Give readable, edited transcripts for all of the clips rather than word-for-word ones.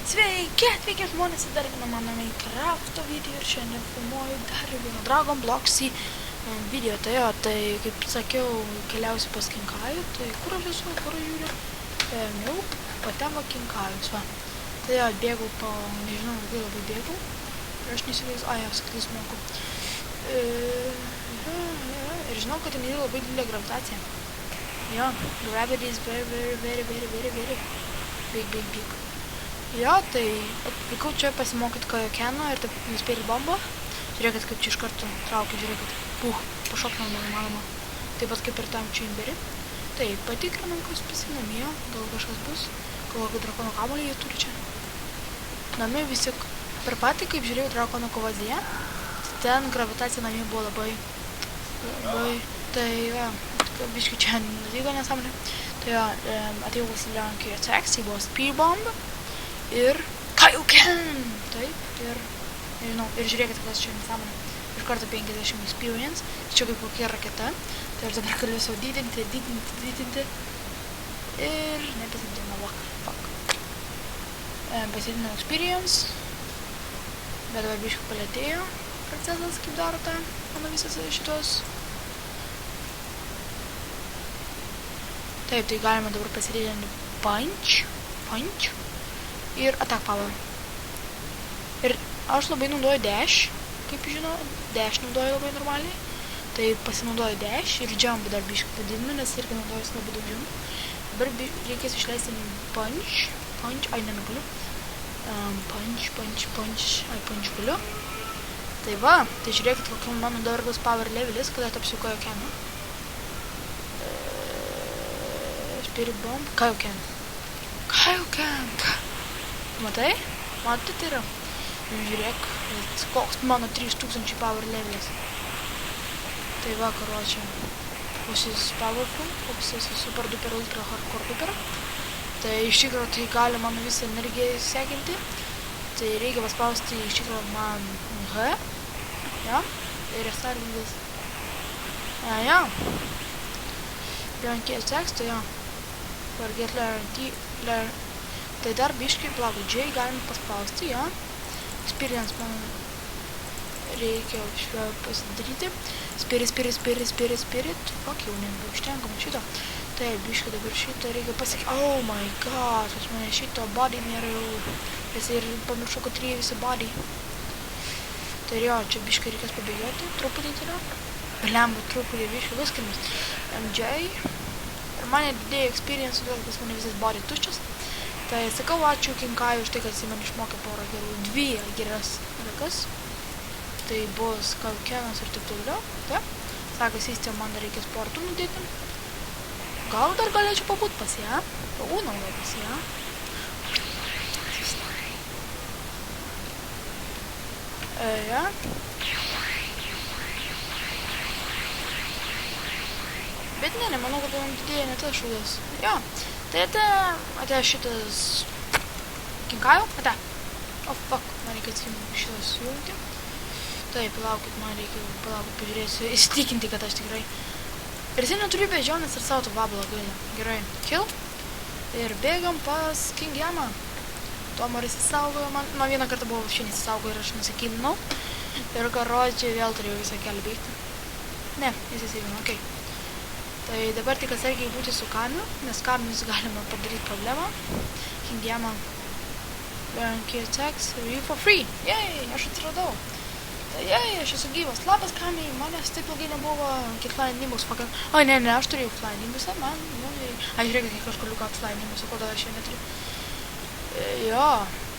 Sveiki žmonės, dar vieną mano Minecrafto video ir šiandien filmuoju dar vieną Dragon Blocksy video. Tai kaip sakiau, keliausiu pas Kinkajų. Tai kur aš esu, kur aš žiūriu? Jau, patemo Kinkajus, va. Tai bėgau po, nežinau, labai bėgau. Ir aš nesivaizduoju, apskritai moku. Ir žinau, kad ten yra labai didelė gravitacija. Jo, gravity is very big. Jo, tai atvykau čia pasimokyti Kajokeno ir taip nuspėti bombą. Žiūrėkit, kaip čia iš karto traukia, žiūrėkit. Pašoknau neįmanoma. Taip pat kaip ir tam chamberį. Tai patikrinam, kas pasinamėjo, gal kažkas bus. Gal drakono kamuolį jie turi čia. Namie vis tik per patį, kaip žiūrėjau drakono kovazėje, ten gravitacija namie buvo labai. Tai biškai čia nudygo nesąmonė. Tai atėjau Vasiliankį Attacks, jį buvo Speed Bomb. Ir Kaioken! Taip, ir nežinau, ir žiūrėkit, kas čia nesąmonė. Iš karto 50 experience, čia kaip kokia raketa. Tai aš dabar galiu savo didinti. Ir nepasidinau, fuck. Pasidinau experience. Bet dabar biškai palėtėjo procesas, kaip daro tą, mano visas šitos. Taip, tai galima dabar pasididinti punch. Ir attack power. Ir aš labai naudoju dash, kaip žinau, dash naudoju labai normaliai. Tai pasinaudoju dash ir jump dar biškai padidinu, nes irgi naudoju labai daug jump. Dabar reikės išleisti punch, ai negaliu. Punch galiu. Tai va, tai žiūrėkit, kokia mano dabar bus power levelis, kada tapsiu Kajokenu. Spirit bomb, Kaioken. Matai? Matai tai yra? Žiūrėk, koks mano 3000 power levelis. Tai va, karočią. Koks jis powerful, koks jis super duper ultra hardcore duper. Tai iš tikrųjų tai gali mano visą energiją sekinti. Tai reikia paspausti iš tikrųjų man H. Ja, ir restartingas. Ja. Rankės tekstą, ja. Forget learn. Tai dar biškai plagu J galime paspausti, ja. Experience man reikia pasidaryti. Spirit. Fuck, jau nebeužtenkam šito. Tai biškai dabar šito reikia pasakyti. Oh my god, pas mane šito body nėra jau. Jis ir pamiršau, kad turėjo visą body. Tai jo, čia biškai reikės pabėgioti. Truputį tai yra. Lemba truputį biškai viskimis. MJ. Ir mane didėjo experience, todėl pas mane visas body tuščias. Tai sakau ačiū Kinkajui už tai, kad jis man išmokė porą dvi geras dalykas. Tai bus Kaiokenas ir taip toliau. Taip. Sako, sistė man dar reikia sportų nudėti. Gal dar galėčiau pabūt pas ją. Pabūnau gal pas ją. Ja. Bet ne, manau, kad man didėja ne tas šūdas. Jo. Tai atėjo šitas Kinkajų, Oh fuck, man reikia šitas sujungti. Taip, palaukit, pažiūrėsiu, įsitikinti, kad aš tikrai. Ir jis neturiu bežionės ir savo to vabalą gailę. Gerai, kill. Ir bėgam pas Kingiamą. Tomar įsisaugojo, man vieną kartą buvo šiandien įsisaugojo ir aš nusikilinau. Ir karočiai vėl turėjau visą kelią bėgti. Ne, įsisivino, okei. Tai dabar tik atsargiai būti su Kamiu, nes Kamius galima padaryti problemą. Kingiamą Rankė Attacks, you for free. Jei, aš atsiradau. Tai jei, aš esu gyvas. Labas Kamiai, manęs taip ilgai nebuvo Flying Nimbus. Oi, ne, aš turėjau Flying Nimbusą, Ai, žiūrėkit, kai kažkur liuko Flying Nimbusą, kodėl aš čia neturiu. Jo,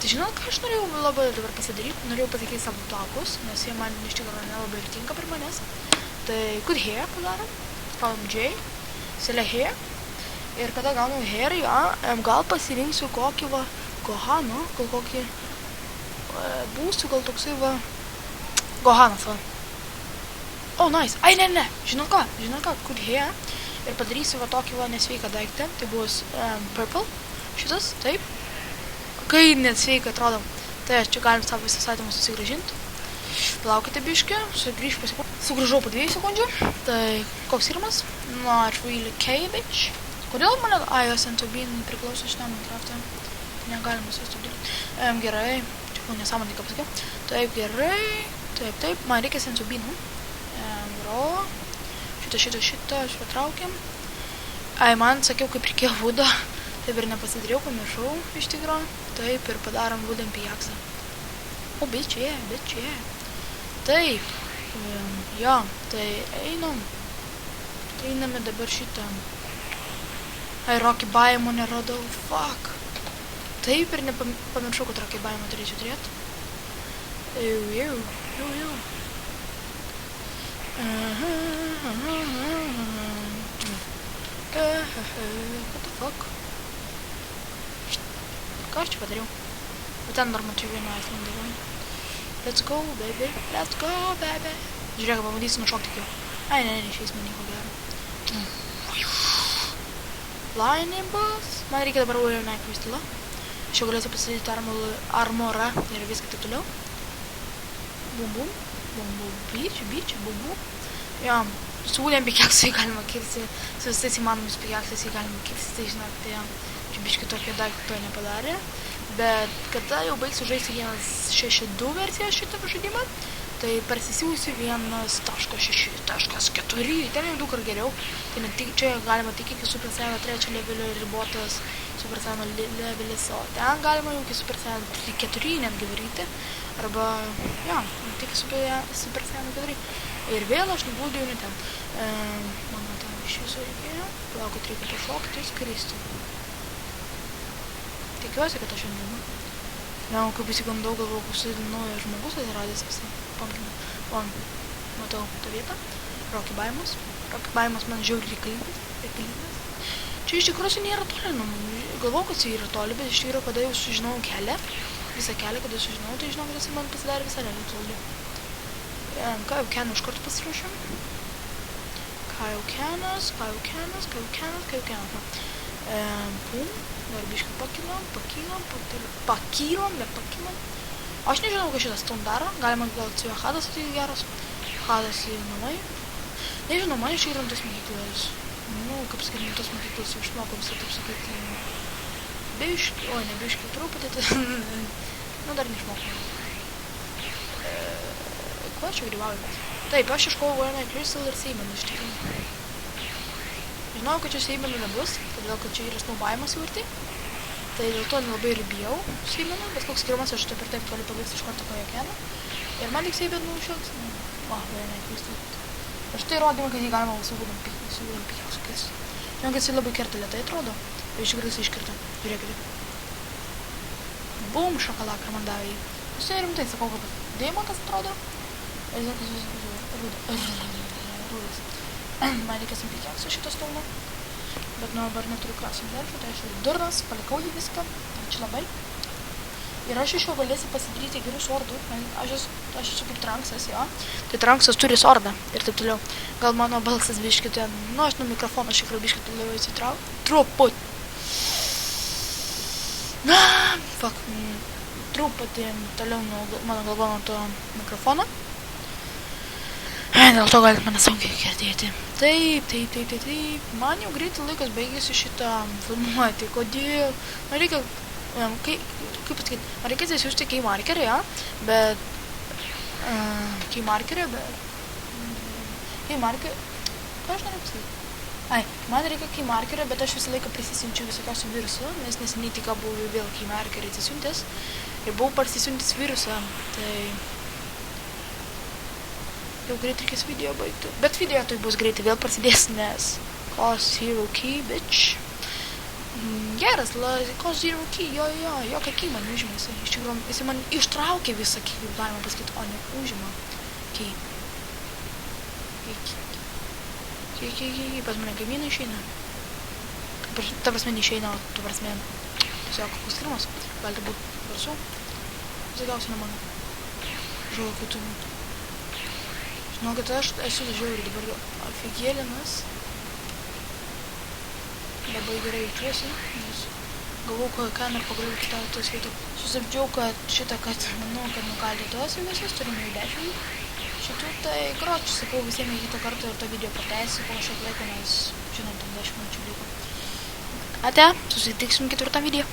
tai žinot, ką aš norėjau labai dabar pasidaryti? Norėjau pasakyti savo plaukus, nes jie man iš tikrųjų nelabai ir tinka prie manęs. Tai good hair padarom. Spawn J, select hair. Ir kada gaunu hair, ja, gal pasirinksiu kokį va Gohano, gal kokį būsiu, gal toksai va Gohanas va. Oh, nice. Ai, ne. Žinau ką, good hair. Ir padarysiu va tokį va nesveiką daiktą. Tai bus purple. Šitas, taip. Kai nesveikai atrodo. Tai aš čia galim savo visą saitymą susigražinti. Palaukite biškį, sugrįžu po sekundžių. Sugrįžau po 2 sekundžių. Tai koks irmas? Not really cabbage. Kodėl mane iOS and Tobin priklauso šitam Minecraft'e? negalima sustabdyti. Gerai, čia kol nesąmonį ką pasakiau. Taip, gerai, taip, man reikia sensubinų. Gero, šitą patraukiam. Ai, man sakiau, kaip reikėjo vudo, taip ir nepasidariau, pamiršau iš tikro. Taip, ir padarom vudam pijaksą. O, bičiė. Taip, jo, tai einame dabar šitą. Ai, Rocky Bajamo neradau, fuck. Taip, ir nepamiršau, kad Rocky Bajamo turėčiau turėti. Jau. What the fuck? Ką aš čia padariau? Bet ten normatyviai vieną asmenį dariau. Let's go, baby. Žiūrėk, pabandysiu nušokti iki. Ai, ne, išeis man nieko gero. Lightning Boss. Man reikia dabar Warrior Knight kristalo. Aš jau galėsiu pasidėti armorą ir viską taip toliau. Bum. Bič, bum. Jo, su William pikeksai galima kirsti, su visais įmanomais pikeksais galima kirsti, tai žinok, tai jo, čia biškai tokio daikto to nepadarė. Bet kada jau baigsiu žaisti 1.6.2 versiją šitą žaidimą, tai persisiūsiu 1.6.4, ten jau daug ar geriau. Tai ne tik čia galima tik iki Super Saiyan 3 levelio ribotas Super Saiyan levelis, o ten galima jau iki Super Saiyan 4 netgi varyti. Arba, jo, tik Super Saiyan 4. Ir vėl aš nublūdėjau ne ten. Mano ten iš viso reikėjo. Palaukit, reikia pašokti ir skristi. Tikiuosi, kad aš šiandien. Jau, kaip įsigandau, galvoju, kad naujas žmogus atsiradęs visai. Pamkime. Matau tą vietą. Rocky Bajamos. Rocky Bajamos man žiauriai reikalingas. Čia iš tikrųjų nėra toli. Galvau, kad jis yra toli, bet iš tikrųjų, kada jau sužinau kelią, visą kelią, kada sužinau, tai žinau, kad jis man pasidarė visą realią toli. Ką jau keną iš karto pasirašėm. Ką jau kenas. Pum. Dar biškai pakylam. Aš nežinau, kad šitas ton daro. Galima gal su jo Hadas atėjo geras. Hadas į namai. Nežinau, man iš yra tos mokyklos. Kaip sakyti, tos mokyklos jau išmokom, taip sakyti. Biškai, oi, ne biškai, truputį. Dar neišmokom. Kuo čia grybauju? Taip, aš iškovau Warrior Knight Crystal ir Seaman iš tikrųjų. Žinau, kad čia Seamanų nebus, todėl, kad čia yra snaubavimas jau arti. Tai dėl to nelabai ir bijau Seamanų, bet koks skirimas aš taip ir taip toli pabaigs iš karto ko Keną. Ir man tik Seamanų šioks. Warrior Knight Crystal. Ir štai įrodymą, kad jį galima su William Pikeksų kirsti. Žinau, kad jis labai kerta lėtai atrodo. Ir iš tikrųjų jis iškerta. Žiūrėkite. Bum, šokolaką man davė jį. Aš tai rimtai sakau, kad deimantas atrodo. Rūdas. Man reikės Pikeksų šitą stulną. Bet dabar neturiu klausimo delfų, tai aš jau durnas, palikau jį viską. Ačiū labai. Ir aš iš jo galėsiu pasidaryti gerų sordų. Aš esu kaip Tranksas, jo. Tai Tranksas turi sordą ir taip toliau. Gal mano balsas biškį ten, aš nuo mikrofono iš tikrųjų biškį toliau įsitraukiu. Truputį. Truputį toliau mano galva nuo to mikrofono. Dėl to galite mane sunkiai girdėti. Taip. Man jau greitai laikas baigėsi šitą filmuoti. Kodėl? Man reikia, kaip pasakyti, man reikia atsiųsti keymarkerį, ja? Bet, keymarkerį, ką aš noriu pasakyti? Ai, man reikia keymarkerį, bet aš visą laiką prisisiunčiu visokiausių virusų, nes neseniai tik buvau vėl keymarkerį atsisiuntęs ir buvau parsisiuntęs virusą, tai jau greit reikės video baigti. Bet video tai bus greitai vėl prasidės, nes Cause Zero Key, bitch. Geras, Cause Zero Key, jokia key man užima jisai. Iš tikrųjų, jisai man ištraukė visą key, kaip galima pasakyti, o ne užima key. Pas mane kaimynai išeina. Ta prasme neišeina, o ta prasme tiesiog koks skirimas. Galite būti garsų. Visokiausiai ne mano. Žinau, kaip tu būtų. Žinau, kad aš esu žiauriai dabar afigėlinas. Labai gerai jaučiuosi, nes galvau, ką ir pagaliau kitą tos vietą. Susabdžiau, kad manau, kad nukalti tos visus, turime jau 10 šitų, tai gročiu, sakau visiems kitą kartą ir to video prateisiu po kažkiek laiko, nes žinom, tam 10 minučių liko. Ate, susitiksim 4 video.